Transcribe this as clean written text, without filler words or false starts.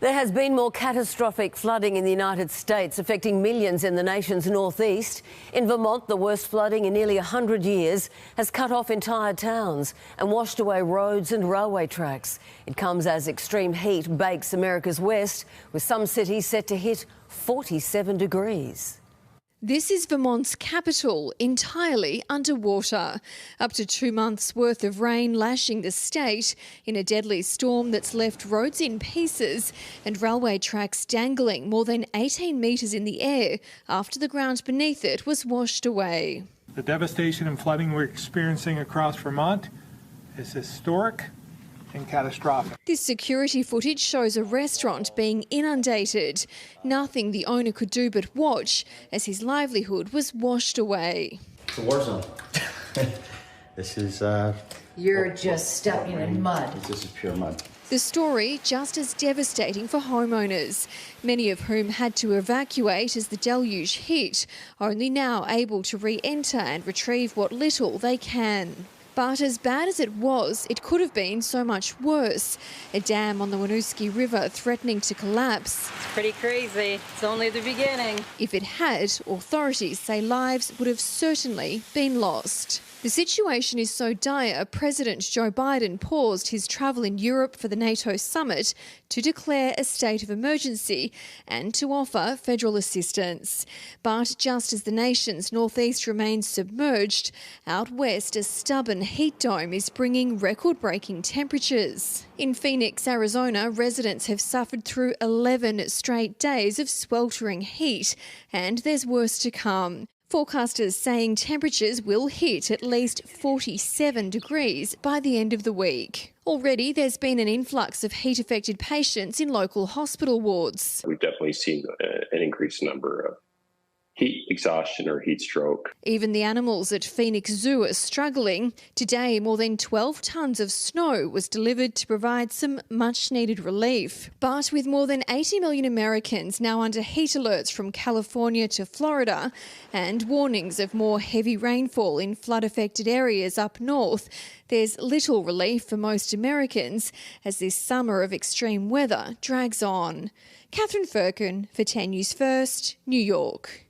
There has been more catastrophic flooding in the United States, affecting millions in the nation's northeast. In Vermont, the worst flooding in nearly 100 years has cut off entire towns and washed away roads and railway tracks. It comes as extreme heat bakes America's west, with some cities set to hit 47 degrees. This is Vermont's capital, entirely underwater. Up to 2 months' worth of rain lashing the state in a deadly storm that's left roads in pieces and railway tracks dangling more than 18 metres in the air after the ground beneath it was washed away. The devastation and flooding we're experiencing across Vermont is historic and catastrophic. This security footage shows a restaurant being inundated. Nothing the owner could do but watch as his livelihood was washed away. It's a war zone. This is... You're just stuck in mud. This is pure mud. The story just as devastating for homeowners, many of whom had to evacuate as the deluge hit, only now able to re-enter and retrieve what little they can. But as bad as it was, it could have been so much worse. A dam on the Winooski River threatening to collapse. It's pretty crazy. It's only the beginning. If it had, authorities say lives would have certainly been lost. The situation is so dire, President Joe Biden paused his travel in Europe for the NATO summit to declare a state of emergency and to offer federal assistance. But just as the nation's northeast remains submerged, out west a stubborn heat dome is bringing record-breaking temperatures. In Phoenix, Arizona, residents have suffered through 11 straight days of sweltering heat, and there's worse to come. Forecasters saying temperatures will hit at least 47 degrees by the end of the week. Already there's been an influx of heat-affected patients in local hospital wards. We've definitely seen an increased number of heat exhaustion or heat stroke. Even the animals at Phoenix Zoo are struggling. Today, more than 12 tonnes of snow was delivered to provide some much-needed relief. But with more than 80 million Americans now under heat alerts from California to Florida and warnings of more heavy rainfall in flood-affected areas up north, there's little relief for most Americans as this summer of extreme weather drags on. Catherine Firkin for 10 News First, New York.